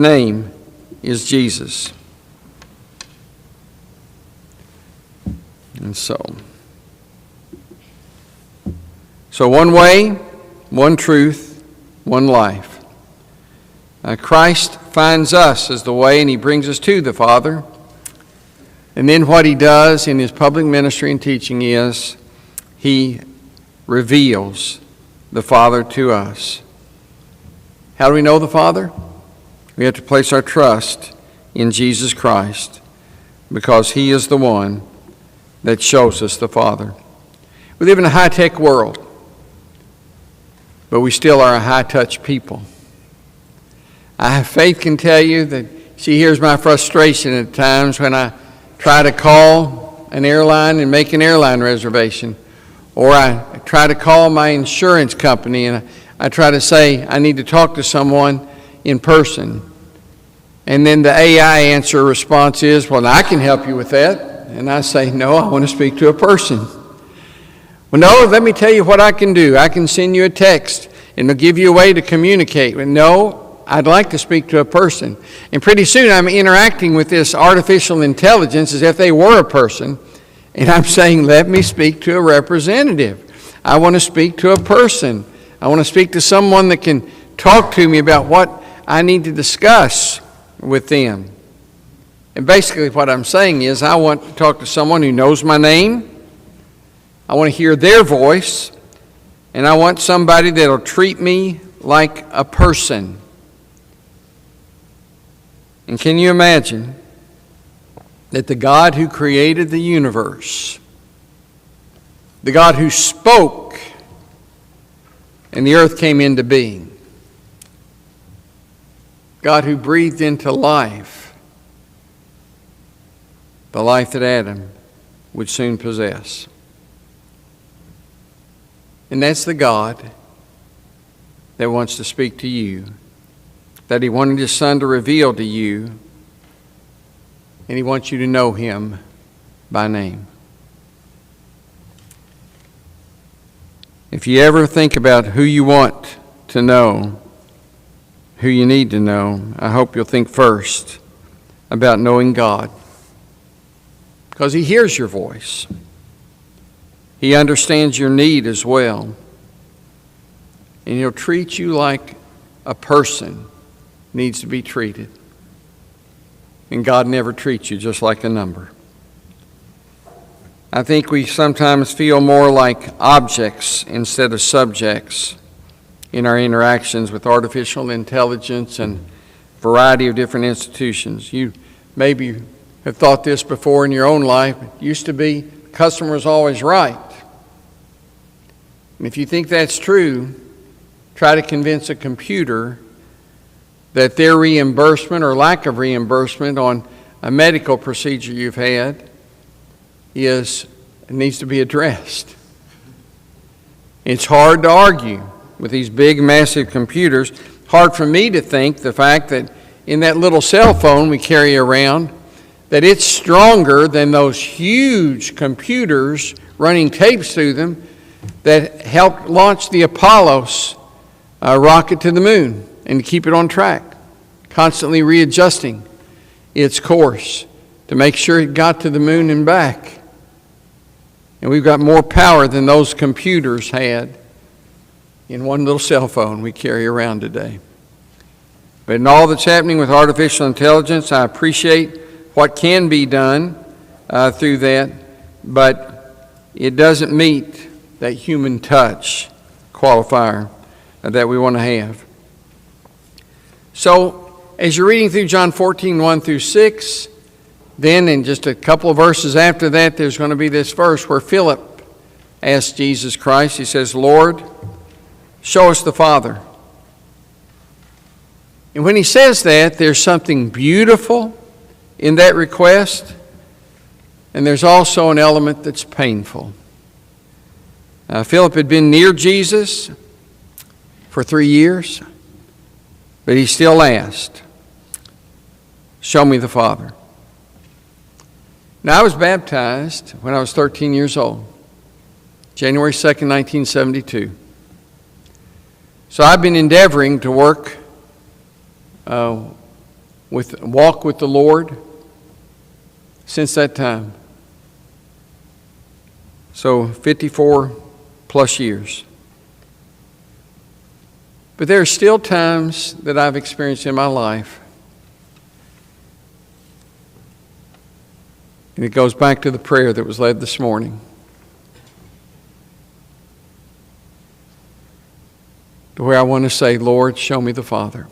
name is Jesus. And so one way, one truth, one life. Christ finds us as the way, and he brings us to the Father. And then what he does in his public ministry and teaching is he reveals the Father to us. How do we know the Father? We have to place our trust in Jesus Christ because he is the one that shows us the Father. We live in a high-tech world, but we still are a high-touch people. Faith can tell you that she hears my frustration at times when I try to call an airline and make an airline reservation, or I try to call my insurance company and I try to say I need to talk to someone in person. And then the AI answer response is, well, I can help you with that. And I say, no, I want to speak to a person. Well, no, let me tell you what I can do. I can send you a text and it'll give you a way to communicate. But no, I'd like to speak to a person. And pretty soon I'm interacting with this artificial intelligence as if they were a person. And I'm saying, let me speak to a representative. I want to speak to a person. I want to speak to someone that can talk to me about what I need to discuss with them. And basically what I'm saying is I want to talk to someone who knows my name. I want to hear their voice. And I want somebody that will treat me like a person. And can you imagine that the God who created the universe, the God who spoke and the earth came into being, God who breathed into life, the life that Adam would soon possess. And that's the God that wants to speak to you, that he wanted his Son to reveal to you, and he wants you to know him by name. If you ever think about who you want to know, who you need to know, I hope you'll think first about knowing God. Because he hears your voice. He understands your need as well. And he'll treat you like a person needs to be treated. And God never treats you just like a number. I think we sometimes feel more like objects instead of subjects in our interactions with artificial intelligence and a variety of different institutions. You maybe have thought this before in your own life. It used to be the customer is always right. And if you think that's true, try to convince a computer that their reimbursement or lack of reimbursement on a medical procedure you've had needs to be addressed. It's hard to argue with these big, massive computers. Hard for me to think the fact that in that little cell phone we carry around, that it's stronger than those huge computers running tapes through them that helped launch the Apollos rocket to the moon and to keep it on track, constantly readjusting its course to make sure it got to the moon and back. And we've got more power than those computers had in one little cell phone we carry around today. But in all that's happening with artificial intelligence, I appreciate what can be done through that, but it doesn't meet that human touch qualifier that we want to have. So, as you're reading through John 14, 1 through 6, then in just a couple of verses after that, there's going to be this verse where Philip asks Jesus Christ, he says, Lord, show us the Father. And when he says that, there's something beautiful in that request, and there's also an element that's painful. Philip had been near Jesus for 3 years, but he still asked, show me the Father. Now, I was baptized when I was 13 years old, January 2nd, 1972. So I've been endeavoring to work walk with the Lord since that time. So 54 plus years. But there are still times that I've experienced in my life, and it goes back to the prayer that was led this morning, to where I want to say, Lord, show me the Father.